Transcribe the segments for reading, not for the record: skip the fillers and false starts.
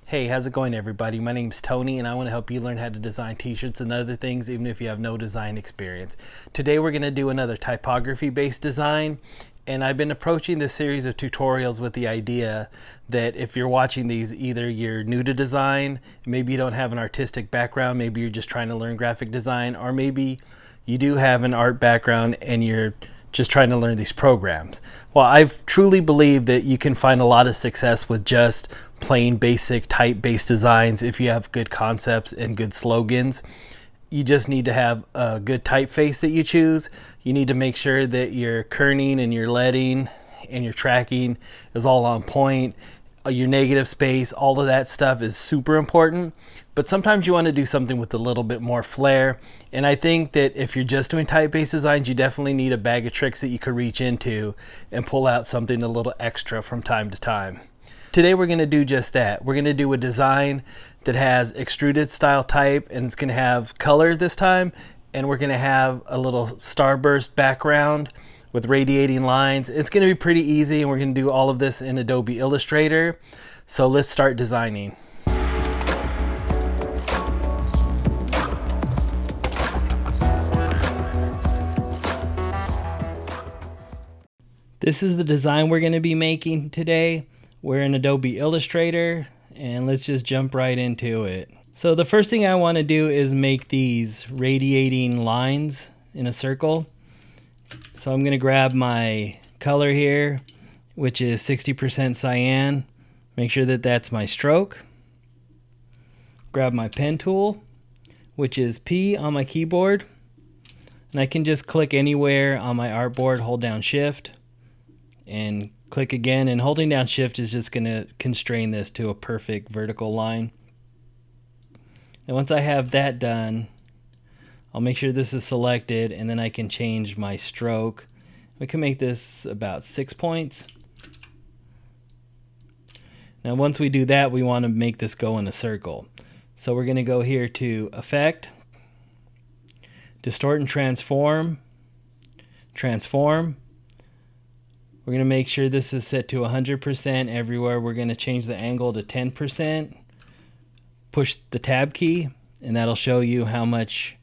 Hey, how's it going, everybody? My name's Tony, and I want to help you learn how to design t-shirts and other things even if you have no design experience. Today we're going to do another typography based design, and I've been approaching this series of tutorials with the idea that if you're watching these, either you're new to design, maybe you don't have an artistic background, maybe you're just trying to learn graphic design, or maybe you do have an art background and you're just trying to learn these programs. Well, I've truly believed that you can find a lot of success with just plain basic type-based designs if you have good concepts and good slogans. You just need to have a good typeface that you choose. You need to make sure that your kerning and your leading and your tracking is all on point. Your negative space, all of that stuff is super important. But sometimes you want to do something with a little bit more flair. And I think that if you're just doing type-based designs, you definitely need a bag of tricks that you could reach into and pull out something a little extra from time to time. Today we're going to do just that. We're going to do a design that has extruded style type, and it's going to have color this time, and we're going to have a little starburst background with radiating lines. It's going to be pretty easy, and we're going to do all of this in Adobe Illustrator. So let's start designing. This is the design we're going to be making today. We're in Adobe Illustrator, and let's just jump right into it. So the first thing I want to do is make these radiating lines in a circle. So I'm going to grab my color here, which is 60% cyan. Make sure that that's my stroke. Grab my pen tool, which is P on my keyboard. And I can just click anywhere on my artboard, hold down Shift, and click again, and holding down Shift is just going to constrain this to a perfect vertical line. And once I have that done, I'll make sure this is selected, and then I can change my stroke. We can make this about 6 points. Now once we do that, we want to make this go in a circle. So we're going to go here to Effect, Distort and Transform, Transform. We're going to make sure this is set to 100% everywhere. We're going to change the angle to 10%. Push the tab key, and that'll show you how much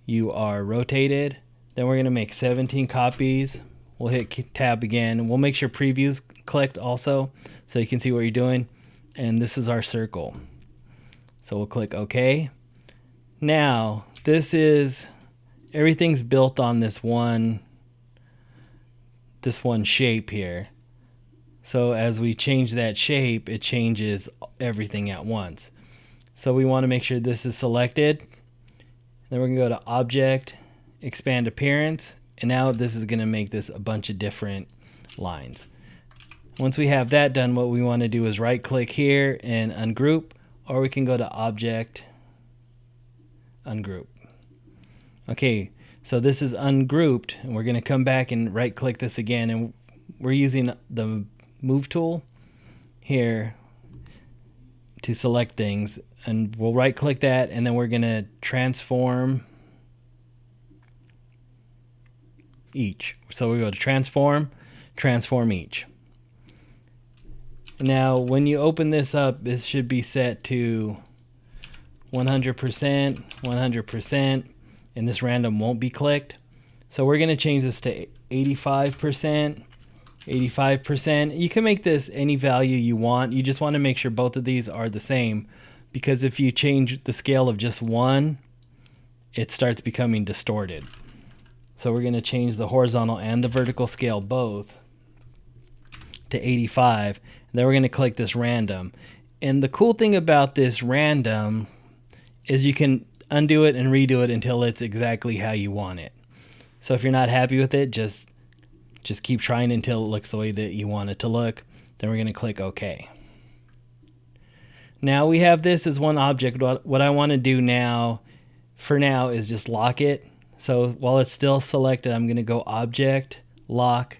you are rotated. Then we're going to make 17 copies. We'll hit tab again, and we'll make sure preview's clicked also so you can see what you're doing. And this is our circle. So we'll click OK. Now, everything's built on this one shape here. So as we change that shape, it changes everything at once. So we want to make sure this is selected. Then we're going to go to Object, Expand Appearance, and now this is going to make this a bunch of different lines. Once we have that done, what we want to do is right click here and ungroup, or we can go to Object, Ungroup. Okay, so this is ungrouped, and we're going to come back and right click this again, and we're using the move tool here to select things, and we'll right click that, and then we're going to transform each. So we go to transform, transform each. Now when you open this up, this should be set to 100%, 100%, and this random won't be clicked. So we're going to change this to 85%, 85%. You can make this any value you want. You just want to make sure both of these are the same, because if you change the scale of just one, it starts becoming distorted. So we're going to change the horizontal and the vertical scale both to 85. Then we're going to click this random. And the cool thing about this random is you can undo it and redo it until it's exactly how you want it. So if you're not happy with it, just keep trying until it looks the way that you want it to look. Then we're going to click OK. Now we have this as one object. What I want to do now, for now, is just lock it. So while it's still selected, I'm going to go Object, Lock,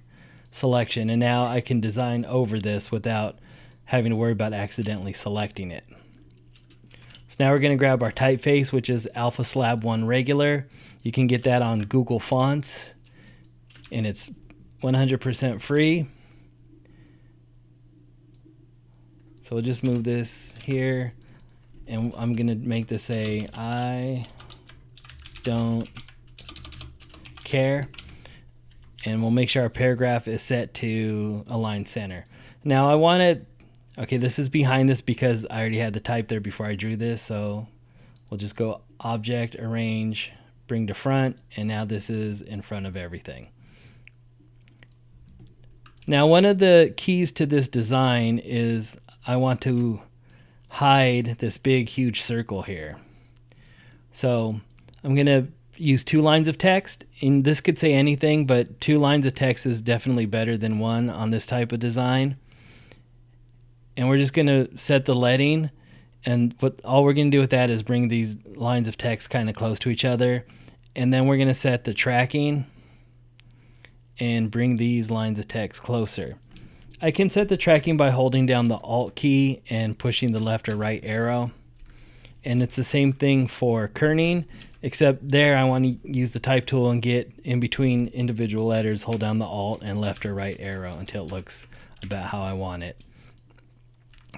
Selection, and now I can design over this without having to worry about accidentally selecting it. So now we're going to grab our typeface, which is Alpha Slab 1 Regular. You can get that on Google Fonts, and it's 100% free. So we'll just move this here, and I'm gonna make this say I don't care, and we'll make sure our paragraph is set to align center. Now I want it, okay, this is behind this because I already had the type there before I drew this, so we'll just go object, arrange, bring to front, and now this is in front of everything. Now one of the keys to this design is I want to hide this big huge circle here. So I'm gonna use 2 lines of text, and this could say anything, but 2 lines of text is definitely better than 1 on this type of design. And we're just gonna set the leading, and all we're gonna do with that is bring these lines of text kind of close to each other, and then we're gonna set the tracking and bring these lines of text closer. I can set the tracking by holding down the Alt key and pushing the left or right arrow. And it's the same thing for kerning, except there I want to use the type tool and get in between individual letters, hold down the Alt and left or right arrow until it looks about how I want it.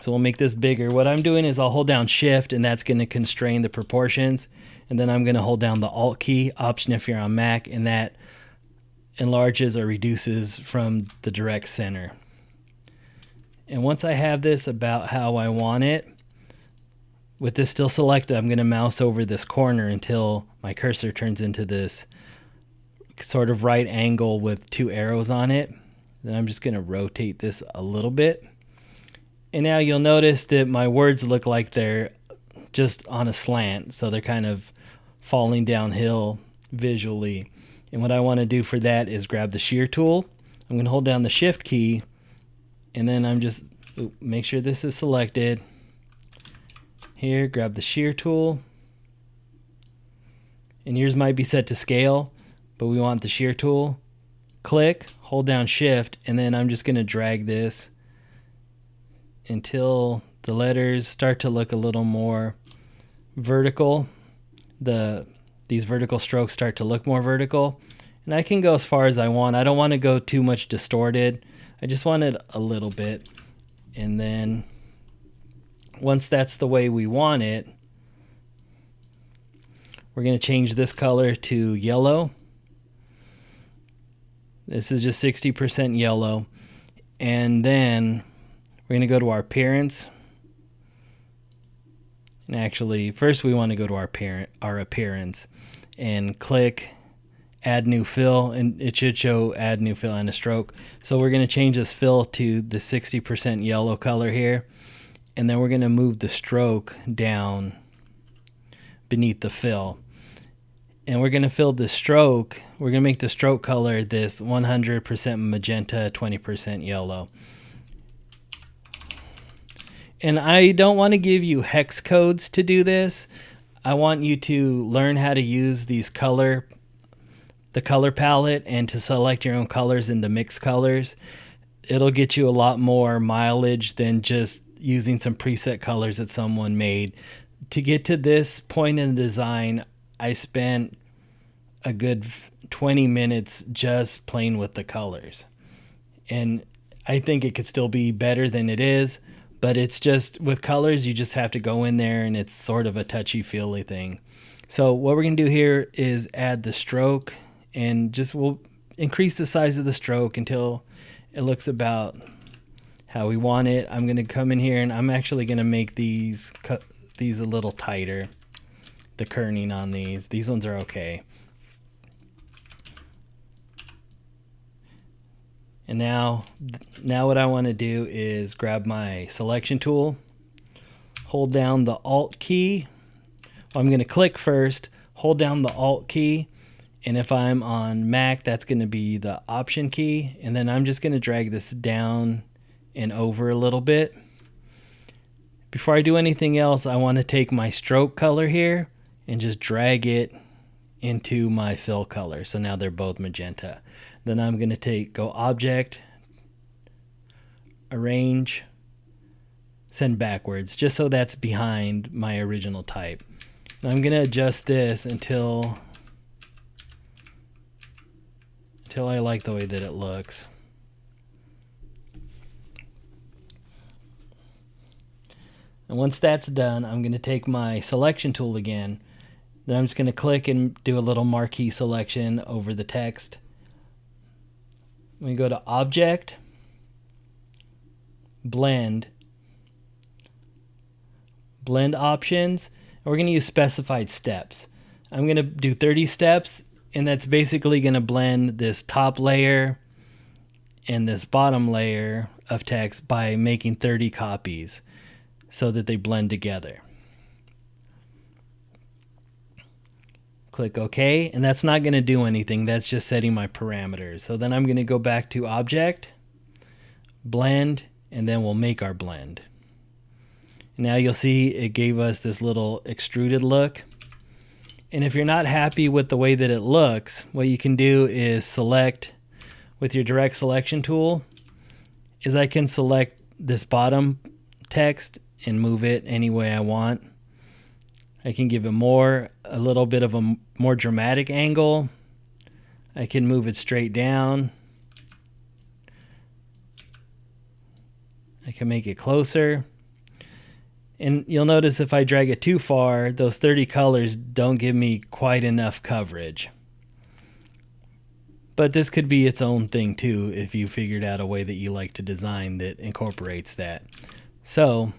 So we'll make this bigger. What I'm doing is I'll hold down Shift, and that's going to constrain the proportions. And then I'm going to hold down the Alt key, Option if you're on Mac, and that enlarges or reduces from the direct center. And once I have this about how I want it, with this still selected, I'm going to mouse over this corner until my cursor turns into this sort of right angle with 2 arrows on it. Then I'm just going to rotate this a little bit. And now you'll notice that my words look like they're just on a slant, so they're kind of falling downhill visually. And what I want to do for that is grab the shear tool. I'm going to hold down the Shift key, and then I'm just make sure this is selected. Here, grab the shear tool, and yours might be set to scale, but we want the shear tool. Click, hold down Shift, and then I'm just going to drag this until the letters start to look a little more vertical. These vertical strokes start to look more vertical, and I can go as far as I want. I don't want to go too much distorted. I just want it a little bit, and then once that's the way we want it, we're going to change this color to yellow. This is just 60% yellow, and then we're going to go to our appearance. And actually, first we want to go to our appearance and click add new fill, and it should show add new fill and a stroke. So we're going to change this fill to the 60% yellow color here, and then we're going to move the stroke down beneath the fill. And we're going to fill the stroke, we're going to make the stroke color this 100% magenta, 20% yellow. And I don't want to give you hex codes to do this. I want you to learn how to use the color palette and to select your own colors into mixed colors. It'll get you a lot more mileage than just using some preset colors that someone made. To get to this point in the design, I spent a good 20 minutes just playing with the colors. And I think it could still be better than it is. But it's just, with colors, you just have to go in there, and it's sort of a touchy-feely thing. So what we're going to do here is add the stroke, and we'll increase the size of the stroke until it looks about how we want it. I'm going to come in here, and I'm actually going to make these a little tighter, the kerning on these. These ones are okay. And now what I want to do is grab my selection tool, hold down the Alt key. Well, I'm going to click first, hold down the Alt key, and if I'm on Mac, that's going to be the Option key, and then I'm just going to drag this down and over a little bit. Before I do anything else, I want to take my stroke color here and just drag it into my fill color. So now they're both magenta. Then I'm going to go Object, Arrange, Send Backwards, just so that's behind my original type. And I'm going to adjust this until I like the way that it looks. And once that's done, I'm going to take my selection tool again. Then I'm just going to click and do a little marquee selection over the text. We go to Object, Blend, Blend Options, and we're going to use specified steps. I'm going to do 30 steps, and that's basically going to blend this top layer and this bottom layer of text by making 30 copies so that they blend together. Click OK, and that's not going to do anything. That's just setting my parameters. So then I'm going to go back to Object, Blend, and then we'll make our blend. Now you'll see it gave us this little extruded look. And if you're not happy with the way that it looks, what you can do is select with your direct selection tool, is I can select this bottom text and move it any way I want. I can give it a little bit of a more dramatic angle. I can move it straight down. I can make it closer. And you'll notice if I drag it too far, those 30 colors don't give me quite enough coverage. But this could be its own thing too if you figured out a way that you like to design that incorporates that. So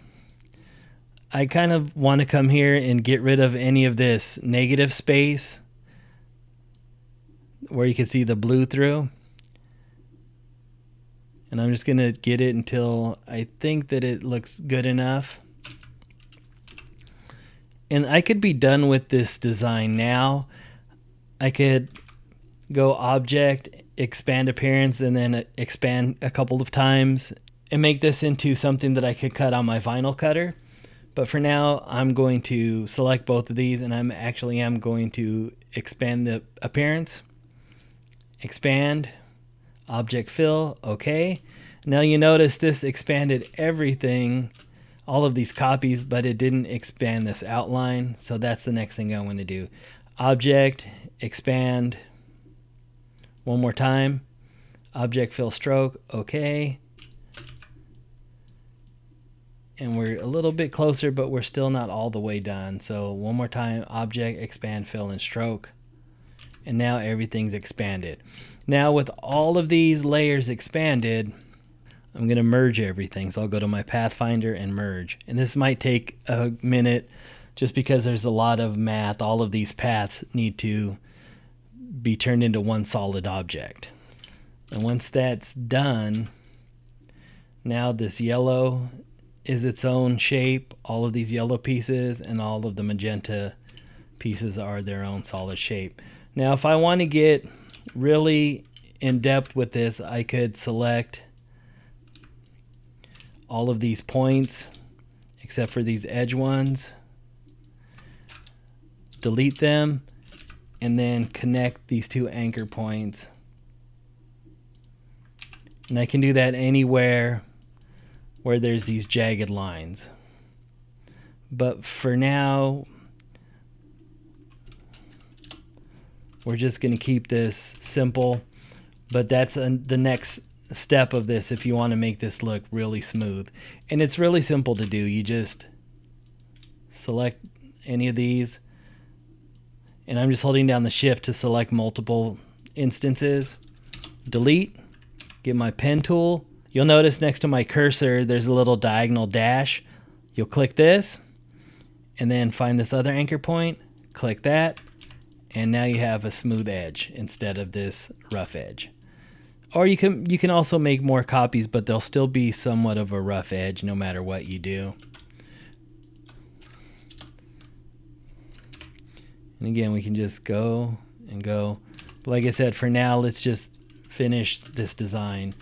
I kind of want to come here and get rid of any of this negative space where you can see the blue through. And I'm just going to get it until I think that it looks good enough. And I could be done with this design now. I could go Object, Expand Appearance, and then expand a couple of times and make this into something that I could cut on my vinyl cutter. But for now, I'm going to select both of these, and I'm going to expand the appearance, expand, object fill, okay. Now you notice this expanded everything, all of these copies, but it didn't expand this outline. So that's the next thing I want to do. Object, expand, one more time, object fill stroke, okay. And we're a little bit closer, but we're still not all the way done. So one more time, object, expand, fill, and stroke. And now everything's expanded. Now with all of these layers expanded, I'm going to merge everything. So I'll go to my Pathfinder and merge. And this might take a minute just because there's a lot of math. All of these paths need to be turned into one solid object. And once that's done, now this yellow is its own shape. All of these yellow pieces and all of the magenta pieces are their own solid shape. Now if I want to get really in depth with this, I could select all of these points except for these edge ones, delete them, and then connect these two anchor points. And I can do that anywhere where there's these jagged lines. But for now, we're just going to keep this simple. But that's the next step of this if you want to make this look really smooth. And it's really simple to do. You just select any of these. And I'm just holding down the shift to select multiple instances. Delete. Get my pen tool. You'll notice next to my cursor there's a little diagonal dash. You'll click this and then find this other anchor point. Click that. And now you have a smooth edge instead of this rough edge. Or you can also make more copies, but they'll still be somewhat of a rough edge no matter what you do. And again, we can just go and go. But like I said, for now, let's just finish this design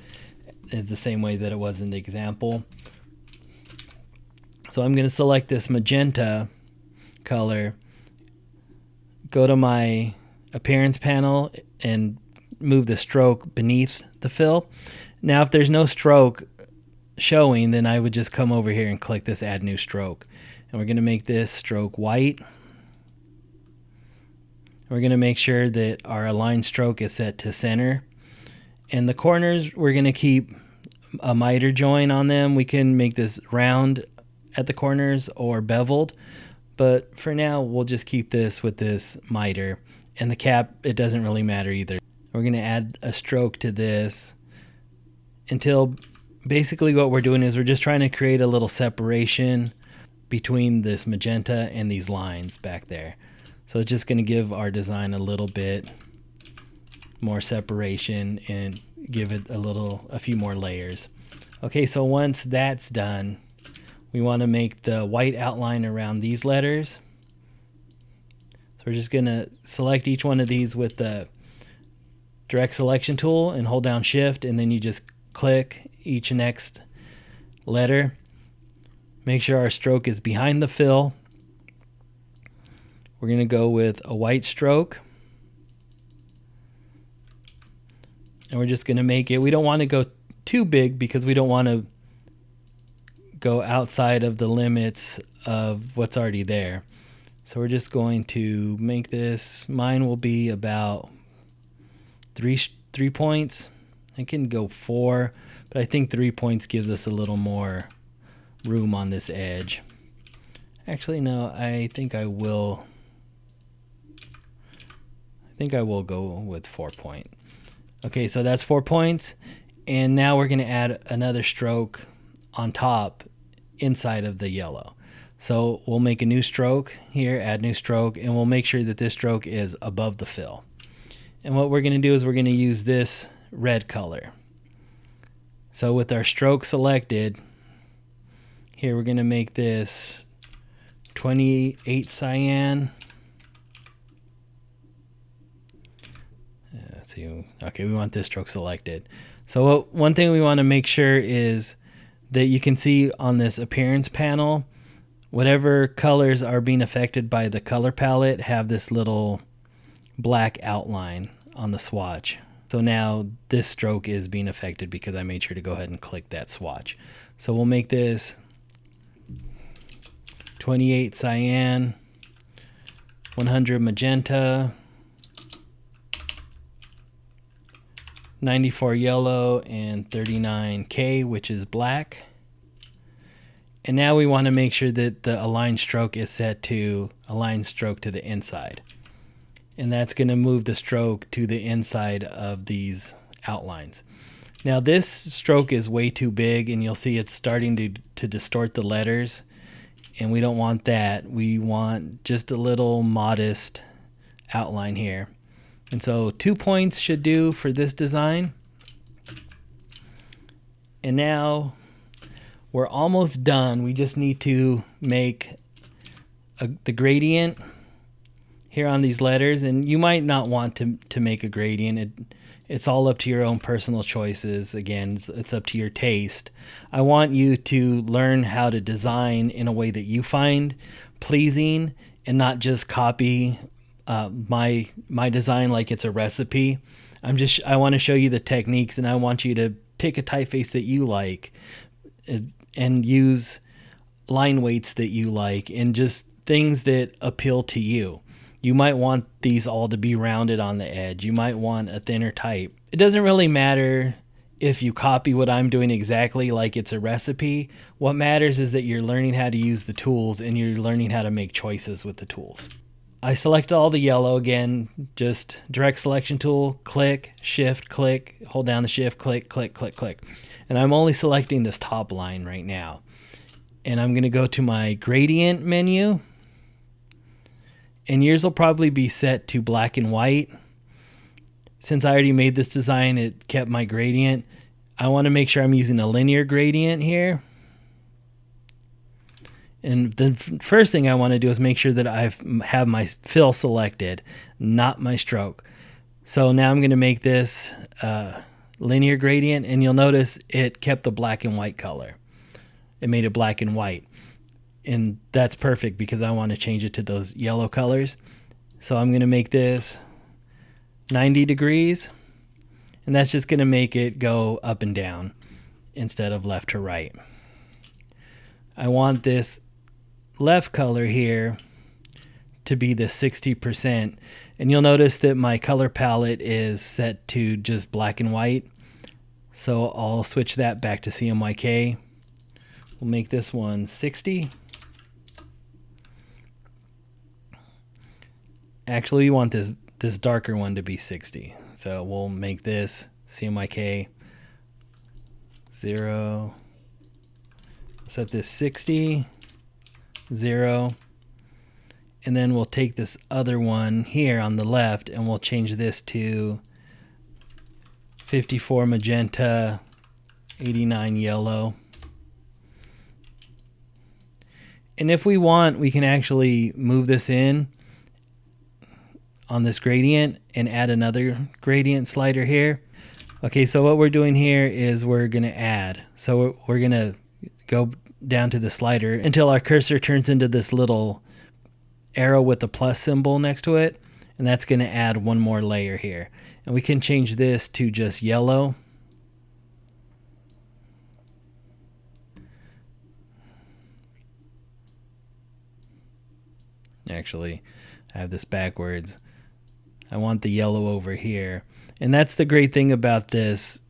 the same way that it was in the example. So I'm going to select this magenta color, go to my appearance panel and move the stroke beneath the fill. Now if there's no stroke showing, then I would just come over here and click this add new stroke. And we're going to make this stroke white. We're going to make sure that our align stroke is set to center. And the corners, we're going to keep a miter join on them. We can make this round at the corners or beveled, but for now we'll just keep this with this miter, and the cap, it doesn't really matter either. We're going to add a stroke to this until basically what we're doing is we're just trying to create a little separation between this magenta and these lines back there. So it's just going to give our design a little bit more separation and give it a few more layers. Okay, so once that's done, we want to make the white outline around these letters. So we're just going to select each one of these with the direct selection tool and hold down shift, and then you just click each next letter. Make sure our stroke is behind the fill. We're going to go with a white stroke. And we're just going to make it, we don't want to go too big because we don't want to go outside of the limits of what's already there. So we're just going to make this, mine will be about 3 points. I can go 4, but I think 3 points gives us a little more room on this edge. Actually, no, I think I will go with 4 point. Okay, so that's 4 points, and now we're going to add another stroke on top inside of the yellow. So we'll make a new stroke here, add new stroke, and we'll make sure that this stroke is above the fill. And what we're going to do is we're going to use this red color. So with our stroke selected, here we're going to make this 28 cyan. Let's see. Okay, we want this stroke selected. So one thing we want to make sure is that you can see on this appearance panel, whatever colors are being affected by the color palette have this little black outline on the swatch. So now this stroke is being affected because I made sure to go ahead and click that swatch. So we'll make this 28 cyan, 100 magenta, 94 yellow, and 39K, which is black. And now we want to make sure that the align stroke is set to align stroke to the inside. And that's going to move the stroke to the inside of these outlines. Now this stroke is way too big, and you'll see it's starting to distort the letters, and we don't want that. We want just a little modest outline here. And so 2 points should do for this design. And now we're almost done. We just need to make the gradient here on these letters, and you might not want to make a gradient. It's all up to your own personal choices. Again, it's up to your taste. I want you to learn how to design in a way that you find pleasing and not just copy my design like it's a recipe. I want to show you the techniques, and I want you to pick a typeface that you like and use line weights that you like and just things that appeal to you. You might want these all to be rounded on the edge. You might want a thinner type. It doesn't really matter if you copy what I'm doing exactly like it's a recipe. What matters is that you're learning how to use the tools and you're learning how to make choices with the tools. I select all the yellow again, just direct selection tool, click, shift, click, hold down the shift, click, click, click, click. And I'm only selecting this top line right now. And I'm going to go to my gradient menu. And yours will probably be set to black and white. Since I already made this design, it kept my gradient. I want to make sure I'm using a linear gradient here. And the first thing I want to do is make sure that I have my fill selected, not my stroke. So now I'm going to make this linear gradient, and you'll notice it kept the black and white color. It made it black and white. And that's perfect because I want to change it to those yellow colors. So I'm going to make this 90 degrees, and that's just going to make it go up and down instead of left to right. I want this left color here to be the 60%, and you'll notice that my color palette is set to just black and white. So I'll switch that back to CMYK. We'll make this one 60. Actually, we want this darker one to be 60. So we'll make this CMYK 0. Set this 60, 0. And then we'll take this other one here on the left and we'll change this to 54 magenta, 89 yellow. And if we want, we can actually move this in on this gradient and add another gradient slider here. Okay, so what we're doing here is we're going to add. So we're going to go down to the slider until our cursor turns into this little arrow with the plus symbol next to it, and that's going to add one more layer here. And we can change this to just yellow. Actually, I have this backwards. I want the yellow over here. And that's the great thing about this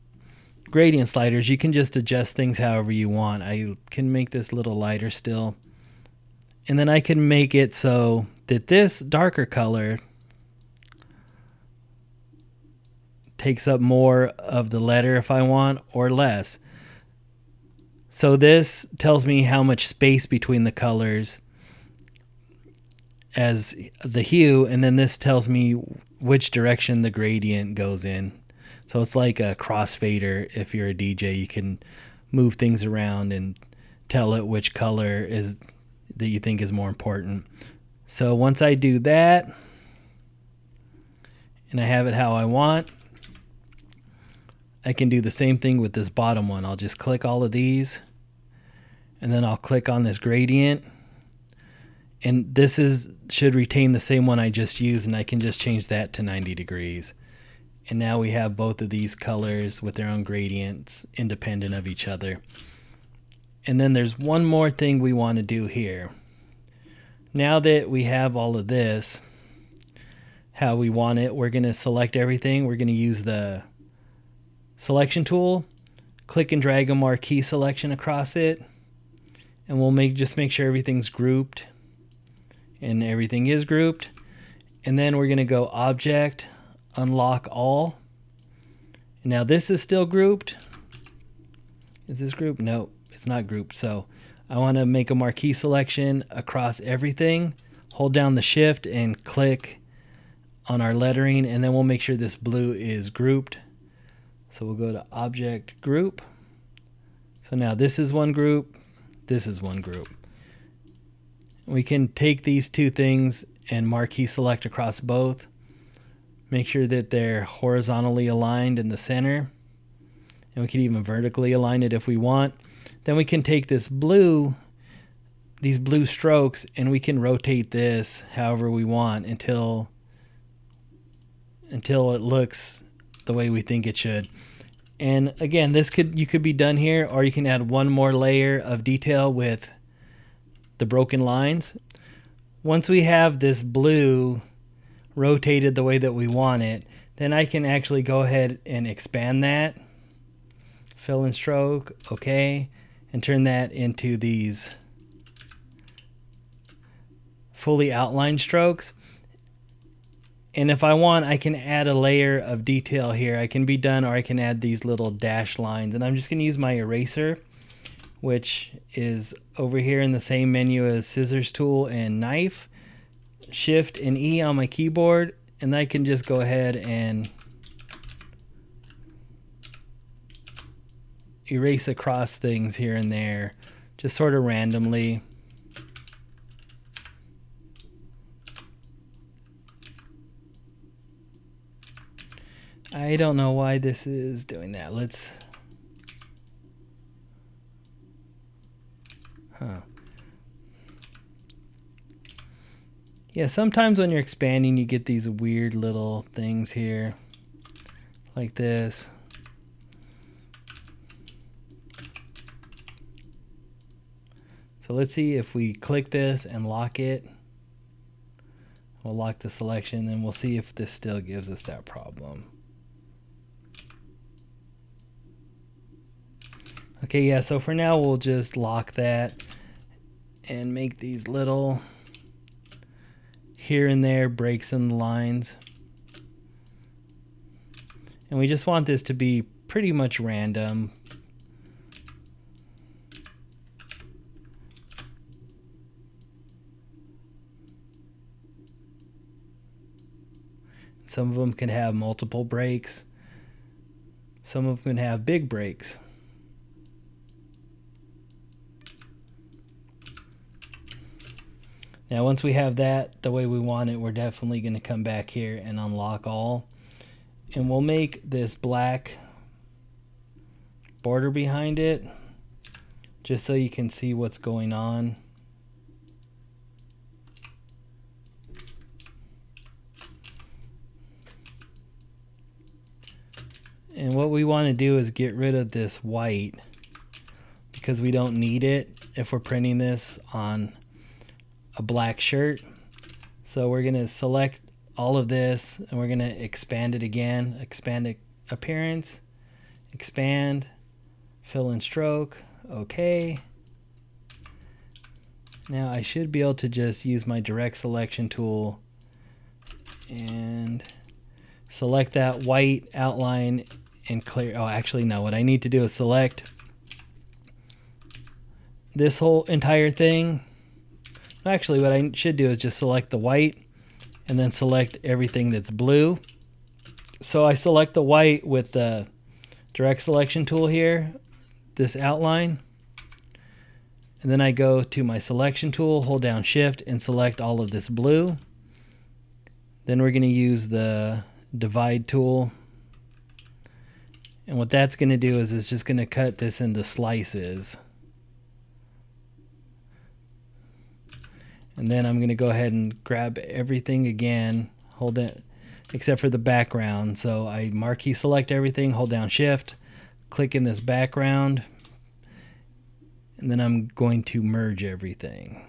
gradient sliders. You can just adjust things however you want. I can make this a little lighter still. And then I can make it so that this darker color takes up more of the letter if I want, or less. So this tells me how much space between the colors as the hue, and then this tells me which direction the gradient goes in. So it's like a crossfader. If you're a DJ, you can move things around and tell it which color is that you think is more important. So once I do that and I have it how I want, I can do the same thing with this bottom one. I'll just click all of these and then I'll click on this gradient, and this should retain the same one I just used, and I can just change that to 90 degrees. And now we have both of these colors with their own gradients independent of each other. And then there's one more thing we want to do here. Now that we have all of this how we want it, we're going to select everything. We're going to use the selection tool, click and drag a marquee selection across it, and we'll just make sure everything's grouped. And everything is grouped. And then we're going to go Object, Unlock All. Now this is still grouped. Is this grouped? No, it's not grouped. So I want to make a marquee selection across everything. Hold down the Shift and click on our lettering, and then we'll make sure this blue is grouped. So we'll go to Object, Group. So now this is one group, this is one group. We can take these two things and marquee select across both. Make sure that they're horizontally aligned in the center. And we can even vertically align it if we want. Then we can take this blue, these blue strokes, and we can rotate this however we want until it looks the way we think it should. And again, you could be done here, or you can add one more layer of detail with the broken lines. Once we have this blue rotated the way that we want it, then I can actually go ahead and expand that, fill and stroke, okay, and turn that into these fully outlined strokes. And if I want, I can add a layer of detail here. I can be done, or I can add these little dash lines. And I'm just going to use my eraser, which is over here in the same menu as scissors tool and knife. Shift and E on my keyboard, and I can just go ahead and erase across things here and there, just sort of randomly. I don't know why this is doing that. Yeah, sometimes when you're expanding, you get these weird little things here, like this. So let's see if we click this and lock it. We'll lock the selection, and we'll see if this still gives us that problem. Okay, yeah, so for now we'll just lock that and make these little here and there breaks in the lines. And we just want this to be pretty much random. Some of them can have multiple breaks. Some of them can have big breaks. Now once we have that the way we want it, we're definitely going to come back here and unlock all. And we'll make this black border behind it just so you can see what's going on. And what we want to do is get rid of this white because we don't need it if we're printing this on a black shirt. So we're going to select all of this and we're going to expand it again. Expand appearance, expand, fill and stroke. Okay. Now I should be able to just use my direct selection tool and select that white outline and clear. Oh, actually no, what I need to do is select this whole entire thing. Actually, what I should do is just select the white and then select everything that's blue. So I select the white with the direct selection tool here, this outline, and then I go to my selection tool, hold down shift and select all of this blue. Then we're going to use the divide tool. And what that's going to do is it's just going to cut this into slices. And then I'm going to go ahead and grab everything again, hold it, except for the background. So I marquee select everything, hold down shift, click in this background, and then I'm going to merge everything.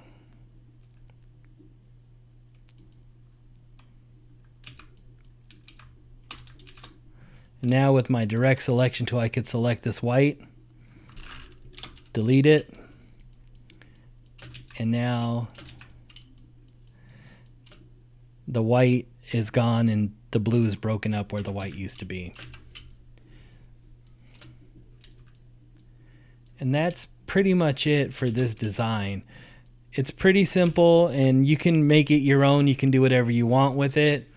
Now with my direct selection tool, I could select this white, delete it, and now the white is gone and the blue is broken up where the white used to be. And that's pretty much it for this design. It's pretty simple and you can make it your own. You can do whatever you want with it.